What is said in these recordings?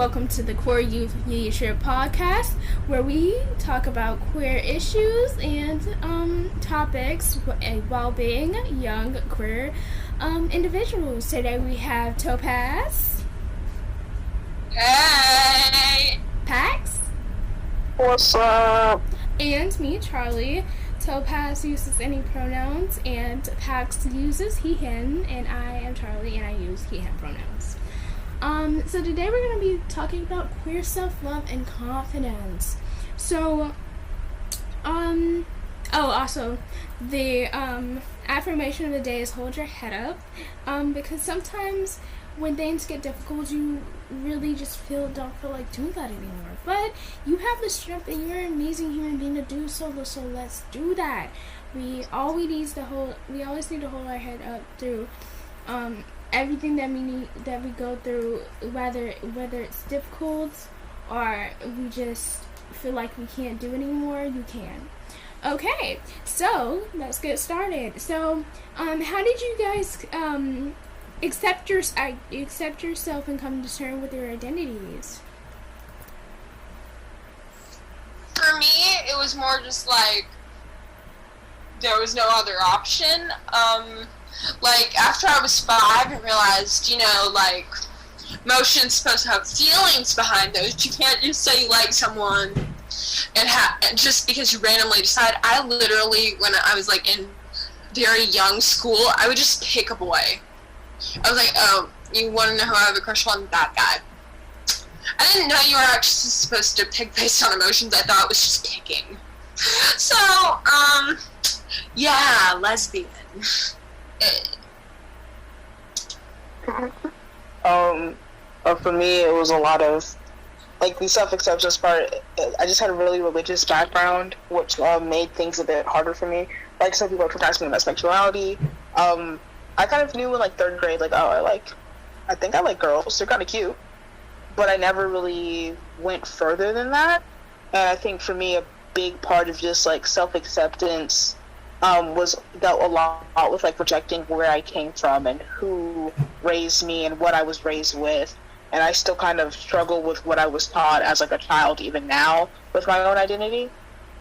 welcome to the Queer Youth Leadership Podcast, where we talk about queer issues and topics while being young queer individuals. Today we have Topaz. Hey! Pax. What's up? And me, Charlie. Topaz uses any pronouns, and Pax uses he, him, and I am Charlie, and I use he, him pronouns. So today we're going to be talking about queer self-love and confidence. So, also, the, affirmation of the day is hold your head up, because sometimes when things get difficult, you really just don't feel like doing that anymore. But you have the strength and you're an amazing human being to do so let's do that. We always need to hold our head up through, everything that we go through, whether it's difficult or we just feel like we can't do anymore. You can. Okay, so let's get started. So, how did you guys accept yourself and come to terms with your identities? For me, it was more just like there was no other option. Like, after I was 5, I realized, like, emotion's supposed to have feelings behind those. You can't just say you like someone and just because you randomly decide. I literally, when I was, like, in very young school, I would just pick a boy. I was like, oh, you want to know who I have a crush on? That guy. I didn't know you were actually supposed to pick based on emotions. I thought it was just picking. So, yeah, lesbian. For me, it was a lot of, like, the self-acceptance part. I just had a really religious background, which made things a bit harder for me. Like, some people would ask me about sexuality. I kind of knew in, like, 3rd grade, like, I think I like girls. They're kind of cute. But I never really went further than that. And I think for me, a big part of just, like, self-acceptance was dealt a lot with, like, rejecting where I came from and who raised me and what I was raised with. And I still kind of struggle with what I was taught as, like, a child even now with my own identity.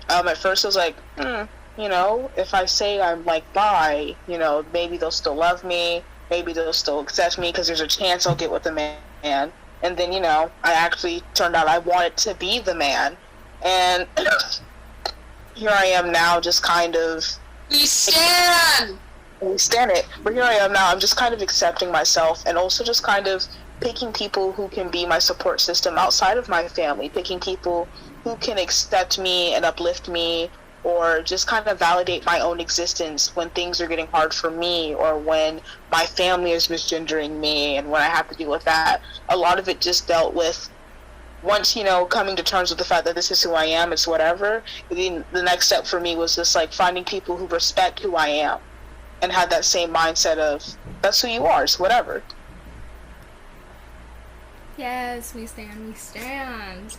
At first it was like, if I say I'm, like, bi, maybe they'll still love me, maybe they'll still accept me because there's a chance I'll get with a man. And then, I actually turned out I wanted to be the man. And here I am now, just kind of... We stand it. But here I am now, I'm just kind of accepting myself and also just kind of picking people who can be my support system outside of my family, picking people who can accept me and uplift me, or just kind of validate my own existence when things are getting hard for me, or when my family is misgendering me and when I have to deal with that. A lot of it just dealt with once, coming to terms with the fact that this is who I am, it's whatever. The next step for me was just, like, finding people who respect who I am and had that same mindset of, that's who you are, it's whatever. Yes, we stand. Stand.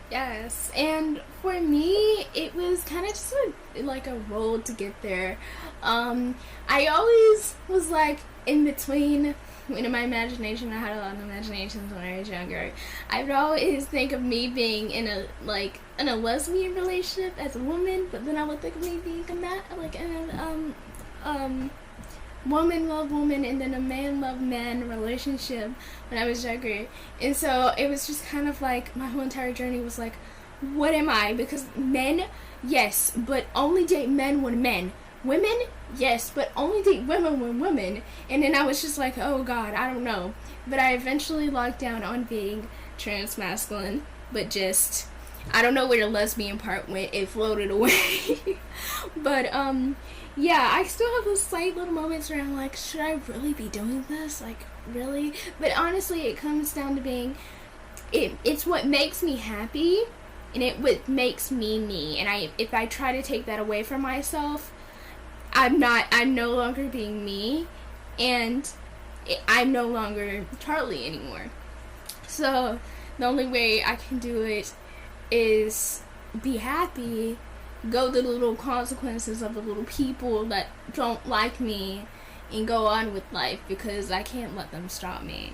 Yes, and for me, it was kind of just like a road to get there. I always was, like, in between. In my imagination, I had a lot of imaginations when I was younger. I would always think of me being in a lesbian relationship as a woman, but then I would think of me being woman love woman and then a man love man relationship when I was younger. And so it was just kind of like my whole entire journey was like, what am I? Because men, yes, but only date men when men. Women, yes, but only date women when women. And then I was just like, oh God, I don't know. But I eventually locked down on being trans masculine, but just, I don't know where the lesbian part went. It floated away. But, yeah, I still have those slight little moments where I'm like, should I really be doing this? Like, really? But honestly, it comes down to being, it's what makes me happy, and what makes me me. And if I try to take that away from myself, I'm no longer being me, and I'm no longer Charlie anymore. So, the only way I can do it is be happy, go through the little consequences of the little people that don't like me, and go on with life, because I can't let them stop me.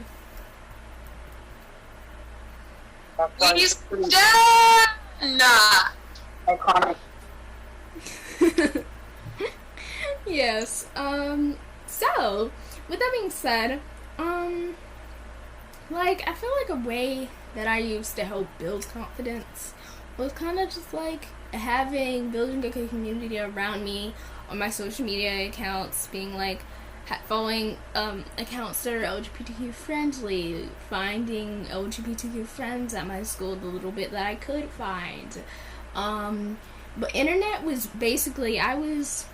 Please, nah. Iconic. Yes. So, with that being said, like, I feel like a way that I used to help build confidence was kind of just like building a community around me on my social media accounts, being like, following accounts that are LGBTQ friendly, finding LGBTQ friends at my school the little bit that I could find. But internet was basically, I was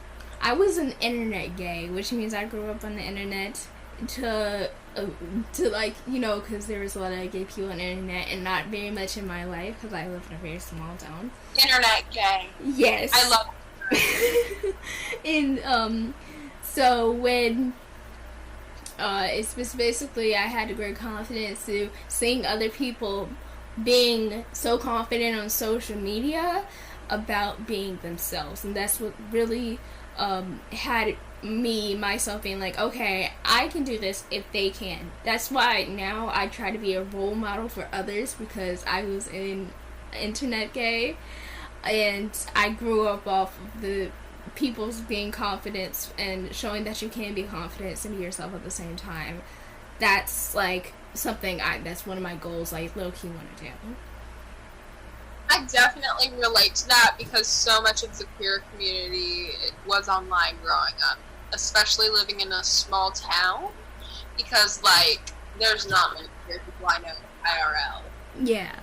an internet gay, which means I grew up on the internet to like, you know, because there was a lot of gay people on the internet and not very much in my life because I live in a very small town. Internet gay. Yes. I love it. And so when it's just basically, I had a great confidence to seeing other people being so confident on social media about being themselves, and that's what really had myself being like, okay, I can do this if they can. That's why now I try to be a role model for others, because I was in internet gay and I grew up off of the people's being confident and showing that you can be confident and be yourself at the same time. That's like something that's one of my goals, like low-key want to do. I definitely relate to that because so much of the queer community was online growing up, especially living in a small town, because like there's not many queer people I know IRL. Yeah.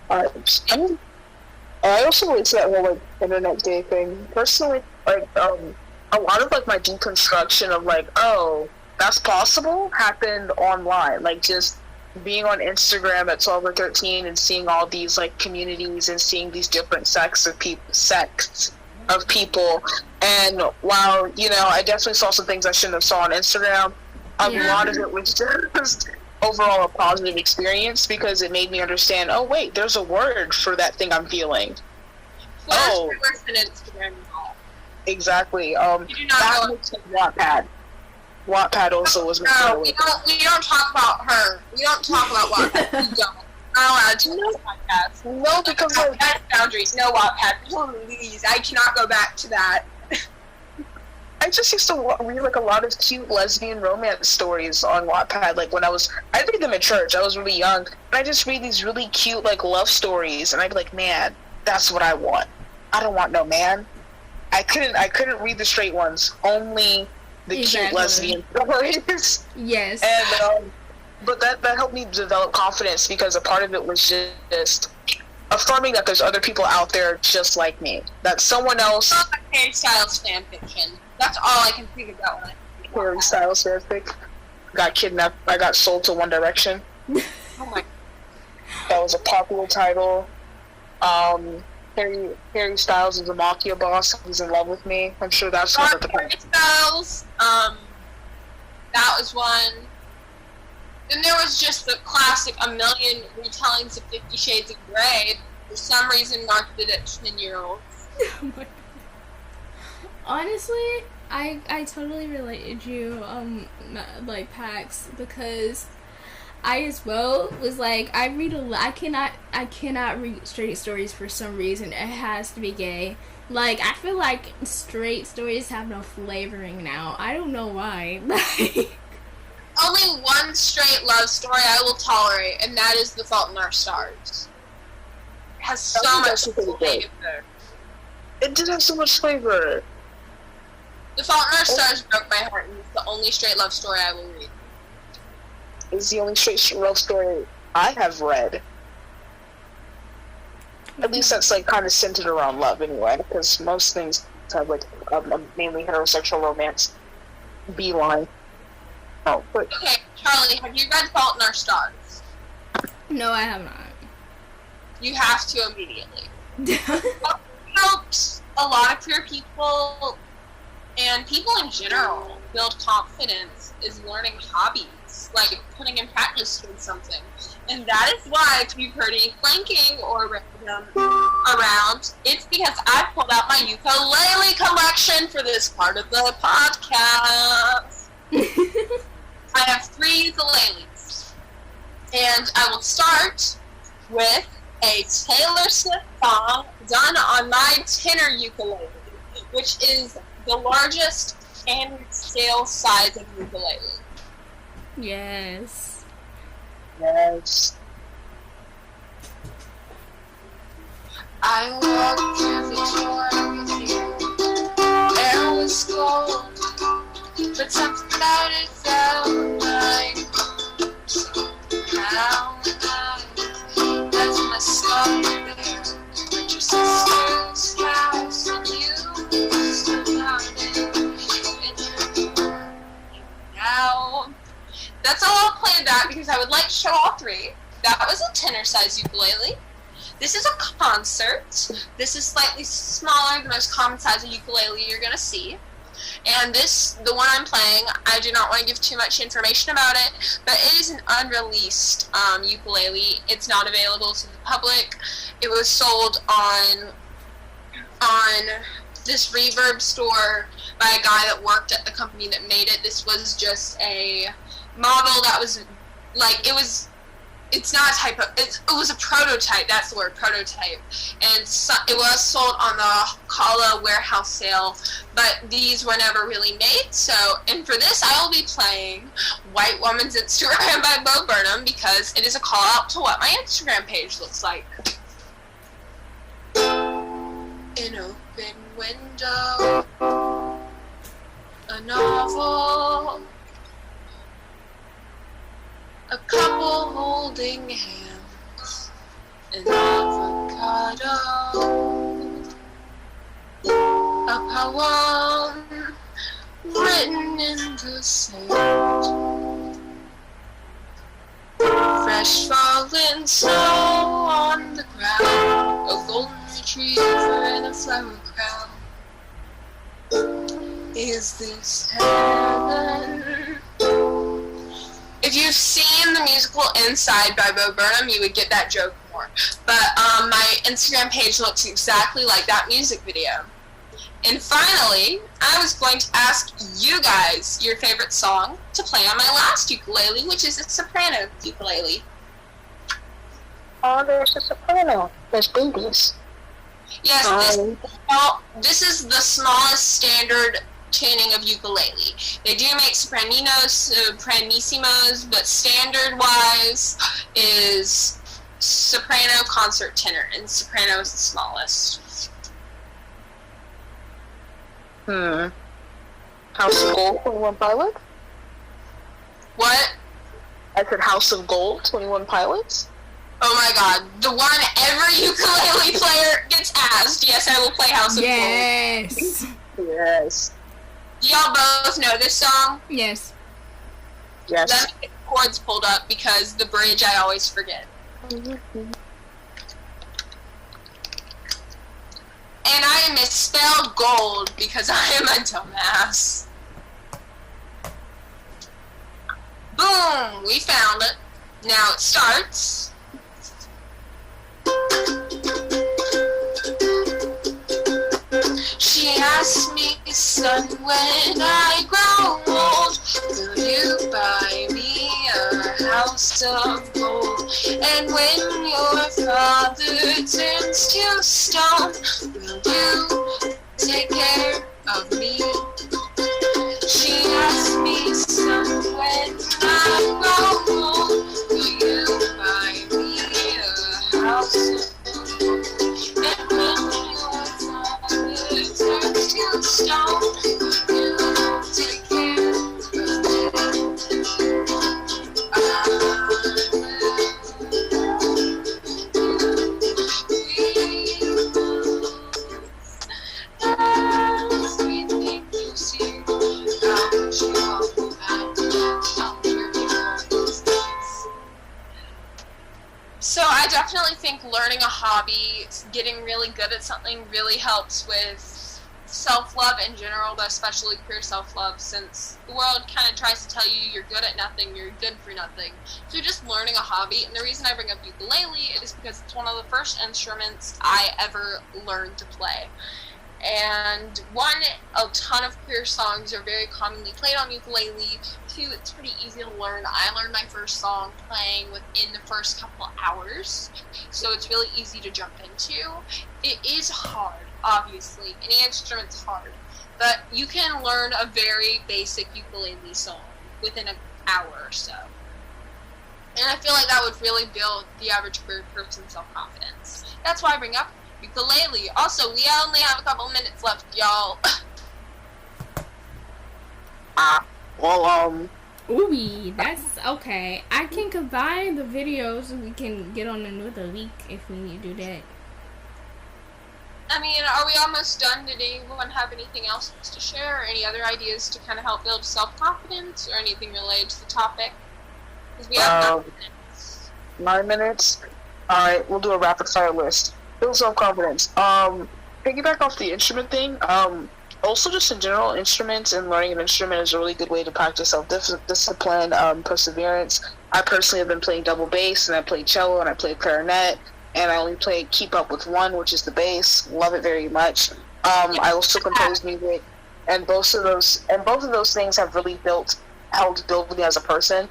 I also relate to that whole like internet gay thing. Personally, like a lot of like my deconstruction of like, oh, that's possible happened online. Like just being on Instagram at 12 or 13 and seeing all these like communities and seeing these different sects of people. And while, you know, I definitely saw some things I shouldn't have saw on Instagram, a lot of it was just overall a positive experience because it made me understand, oh wait, there's a word for that thing I'm feeling. Oh, an Instagram. Exactly. You do not know Wattpad. Wattpad also was no, we don't talk about her. We don't talk about Wattpad. We don't. I'm not allowed to do this podcast. No, because like that's boundaries. No Wattpad. Please, I cannot go back to that. I just used to read like a lot of cute lesbian romance stories on Wattpad. Like when I read them at church. I was really young, and I just read these really cute like love stories, and I'd be like, man, that's what I want. I don't want no man. I couldn't read the straight ones. Only the cute lesbian stories. Yes. And but that helped me develop confidence because a part of it was just affirming that there's other people out there just like me. That someone else. Harry Styles fan fiction. That's all I can think about when I think about Harry Styles fanfic. Got kidnapped. I got sold to One Direction. Oh my. That was a popular title. Harry Styles is a mafia boss. He's in love with me. I'm sure that's one of the Harry Styles. That was one. Then there was just the classic, a million retellings of 50 Shades of Grey. For some reason, marketed at 10-year-olds. Oh my God. Honestly, I totally related to you, like Pax, because I as well was like, I read a lot. I cannot read straight stories for some reason. It has to be gay. Like, I feel like straight stories have no flavoring now. I don't know why. Only one straight love story I will tolerate, and that is The Fault in Our Stars. It has so much flavor. It did have so much flavor. The Fault in Our Stars broke my heart, and it's the only straight love story I will read. It's the only straight love story I have read. At least that's like kind of centered around love anyway, because most things have like a mainly heterosexual romance beeline. Oh, but okay, Charlie, have you read Fault in Our Stars? No, I have not. You have to immediately. What helps a lot of queer people and people in general build confidence is learning hobbies, like putting in practice towards something. And that is why, if you've heard any clanking or random around, it's because I pulled out my ukulele collection for this part of the podcast. I have 3 ukuleles. And I will start with a Taylor Swift song done on my tenor ukulele, which is the largest standard scale size of ukulele. Yes. Yes. I walked through the door with you. Air was cold, but something about it felt like somehow that's my scar there. At your sister's house, and you still got it in your now. That's all I'll play of that because I would like to show all three. That was a tenor size ukulele. This is a concert. This is slightly smaller, the most common size of ukulele you're gonna see. And this, the one I'm playing, I do not want to give too much information about it, but it is an unreleased ukulele. It's not available to the public. It was sold on this Reverb store by a guy that worked at the company that made it. This was just a model that was, like, it's not a type of, it was a prototype, that's the word, prototype. And so, it was sold on the Kala warehouse sale, but these were never really made. So, and for this, I will be playing White Woman's Instagram by Bo Burnham because it is a call out to what my Instagram page looks like. An open window, a novel, a couple holding hands, an avocado, a poem written in the sand, fresh fallen snow on the ground, a golden retriever and a flower crown. Is this heaven? If you've seen the musical Inside by Bo Burnham, you would get that joke more. But my Instagram page looks exactly like that music video. And finally, I was going to ask you guys your favorite song to play on my last ukulele, which is a soprano ukulele. Oh, there's a soprano. There's babies. Yes, this is the smallest standard tuning of ukulele. They do make sopraninos, sopranissimos, but standard-wise is soprano, concert, tenor, and soprano is the smallest. House of Gold, 21 Pilots? What? I said House of Gold, 21 Pilots? Oh my god, the one every ukulele player gets asked. Yes, I will play House of Gold. Yes. Yes. Y'all both know this song? Yes. Yes. Let me get the chords pulled up because the bridge I always forget. Mm-hmm. And I misspelled gold because I am a dumbass. Boom! We found it. Now it starts. She asked me, son, when I grow old, will you buy me a house of gold? And when your father turns to stone, will you take care of me? She asked me, son, when I grow old, will you buy me a house of gold? And when your father turns to stone, will you take care of me? So I definitely think learning a hobby, getting really good at something really helps with self-love in general, but especially career self-love, since the world kind of tries to tell you you're good at nothing, you're good for nothing. So just learning a hobby, and the reason I bring up ukulele is because it's one of the first instruments I ever learned to play. And one, a ton of queer songs are very commonly played on ukulele. Two, it's pretty easy to learn. I learned my first song playing within the first couple hours, so it's really easy to jump into. It is hard, obviously. Any instrument's hard, but you can learn a very basic ukulele song within an hour or so. And I feel like that would really build the average queer person's self-confidence. That's why I bring up ukulele. Also, we only have a couple minutes left, y'all. Ooh, that's okay. I can combine the videos and we can get on another week if we need to do that. I mean, are we almost done? Did anyone have anything else to share, or any other ideas to kind of help build self-confidence, or anything related to the topic? Because we have 9 minutes. 9 minutes? Alright, we'll do a rapid-fire list. Build self-confidence. Piggyback off the instrument thing, also just in general, instruments and learning an instrument is a really good way to practice self-discipline, perseverance. I personally have been playing double bass, and I play cello, and I play clarinet, and I only keep up with one, which is the bass. Love it very much. I also compose music, and both of those things have really helped build me as a person.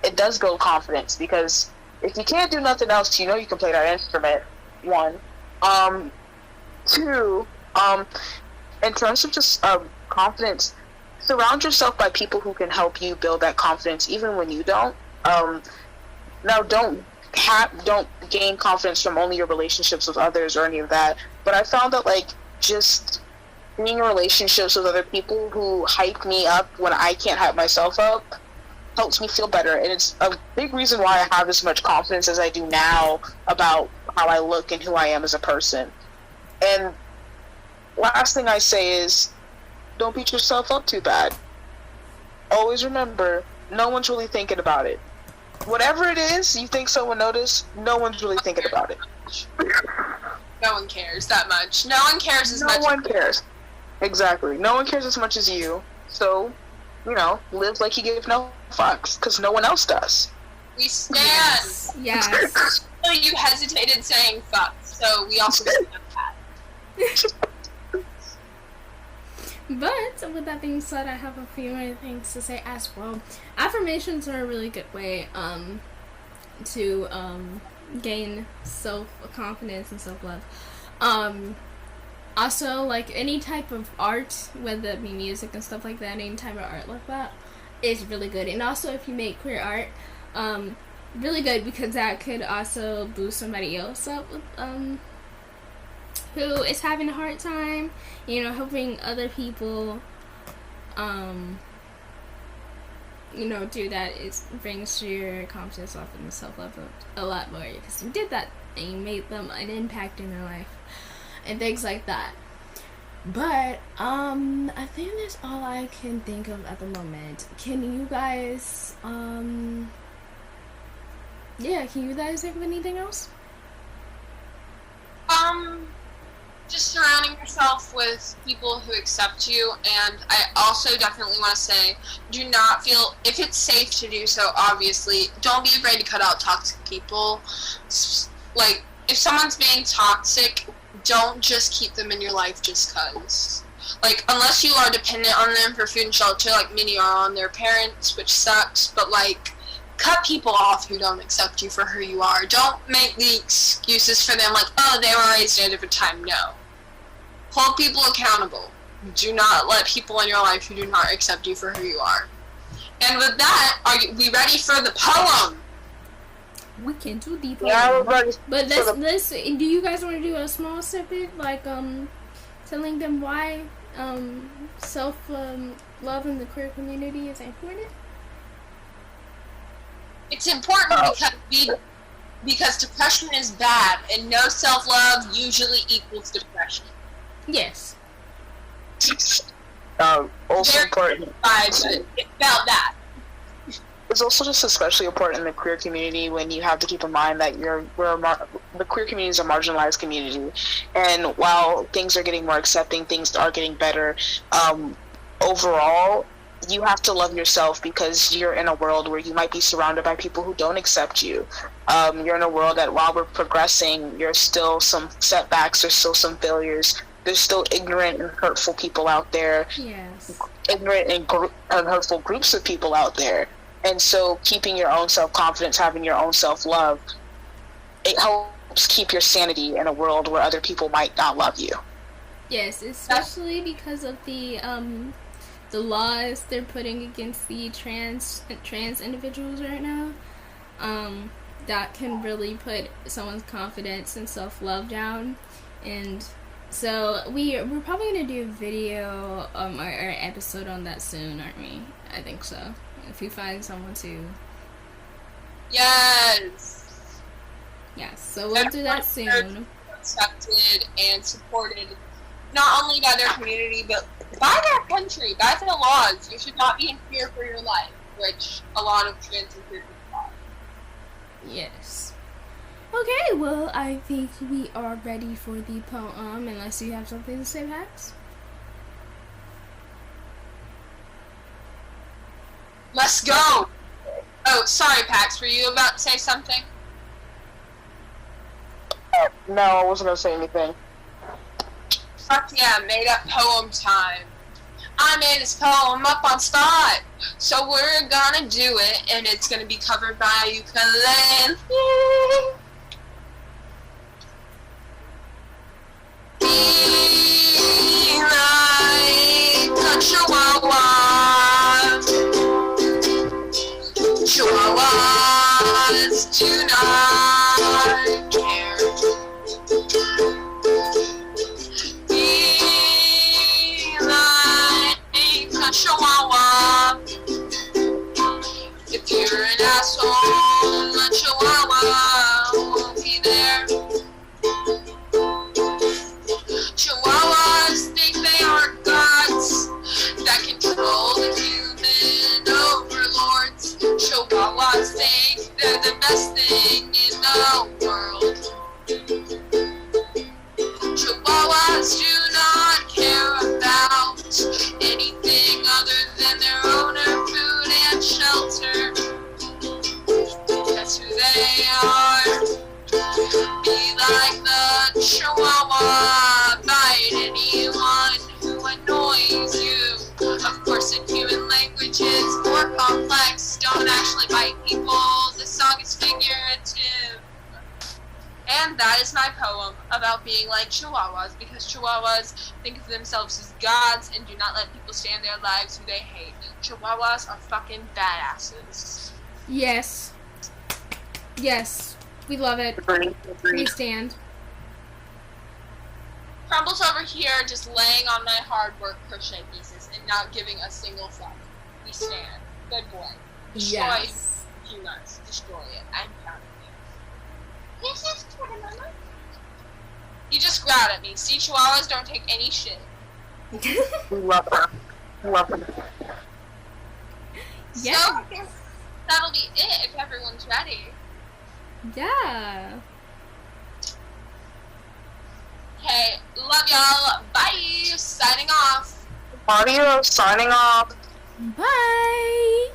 It does build confidence, because if you can't do nothing else, you can play that instrument. 1. 2, in terms of just confidence, surround yourself by people who can help you build that confidence, even when you don't. Now, don't gain confidence from only your relationships with others or any of that. But I found that just being in relationships with other people who hype me up when I can't hype myself up helps me feel better, and it's a big reason why I have as much confidence as I do now about how I look and who I am as a person. And last thing I say is, don't beat yourself up too bad. Always remember, no one's really thinking about it. Whatever it is you think someone noticed, no one's really thinking about it. No one cares that much. No one cares as much. No one cares. Exactly. No one cares as much as you. So, live like you give no fucks, because no one else does. We stand. Yes. So you hesitated saying fuck, so we also stand that. But with that being said, I have a few more things to say as well. Affirmations are a really good way to gain self-confidence and self-love. Also, any type of art, whether it be music and stuff like that, any type of art like that is really good. And also, if you make queer art, really good, because that could also boost somebody else up with, who is having a hard time, helping other people, do that. It brings your confidence up and self-love up a lot more, because you did that and you made them an impact in their life and things like that. But I think that's all I can think of at the moment. Can you guys can you guys think of anything else? Just surrounding yourself with people who accept you, and I also definitely want to say, do not feel, if it's safe to do so, obviously, don't be afraid to cut out toxic people. If someone's being toxic, don't just keep them in your life just cause. Unless you are dependent on them for food and shelter, like many are on their parents, which sucks, but cut people off who don't accept you for who you are. Don't make the excuses for them they were raised at a different time. No. Hold people accountable. Do not let people in your life who do not accept you for who you are. And with that, are we ready for the poem? We can do the poem. Yeah, we're ready. But let's do you guys want to do a small snippet, telling them why self-love in the queer community is important? It's important because depression is bad, and no self-love usually equals depression. Yes. Also important. About that. It's also just especially important in the queer community, when you have to keep in mind that the queer community is a marginalized community, and while things are getting more accepting, things are getting better, overall, you have to love yourself, because you're in a world where you might be surrounded by people who don't accept you. You're in a world that while we're progressing, there's still some setbacks, there's still some failures, there's still ignorant and hurtful people out there. Yes. Ignorant and hurtful groups of people out there. And so keeping your own self-confidence, having your own self-love, it helps keep your sanity in a world where other people might not love you. Yes, especially because of the laws they're putting against the trans individuals right now. That can really put someone's confidence and self-love down. And so we're probably gonna do a video, our episode on that soon, aren't we? I think so. If we find someone to. Yes. Yes. So we'll do that soon. Accepted and supported, not only by their community, but by their country, by their laws. You should not be in fear for your life, which a lot of trans and queer people are. Yes. Okay, well, I think we are ready for the poem, unless you have something to say, Pax. Let's go! Oh, sorry, Pax, were you about to say something? No, I wasn't going to say anything. Fuck yeah, made up poem time. I made this poem up on spot, so we're gonna do it, and it's gonna be covered by ukulele. Be like a chihuahua. Chihuahuas do not care. Be like a chihuahua. If you're an asshole, a chihuahua won't be there. Chihuahuas think they are gods that control the human overlords. Chihuahuas think they're the best thing in the world. Chihuahuas do not care about anything other than their owner, food, and shelter. That's who they are. Be like the Chihuahua, bite anyone who annoys you. Of course, in human language it's more complex. Don't actually bite people. This song is figurative. And that is my poem about being like Chihuahuas, because Chihuahuas think of themselves as gods and do not let people stay in their lives who they hate. Chihuahuas are fucking badasses. Yes. Yes. We love it. We stand. Crumble's over here just laying on my hard work crochet pieces and not giving a single fuck. We stand. Good boy. Destroy Yes. humans. Destroy it. I'm proud of you. Yes, yes, Mama. You just growled at me. See, Chihuahuas don't take any shit. We love her. Love her. Yeah. So, I guess that'll be it if everyone's ready. Yeah. Okay, love y'all. Bye. Signing off. Audio signing off. Bye.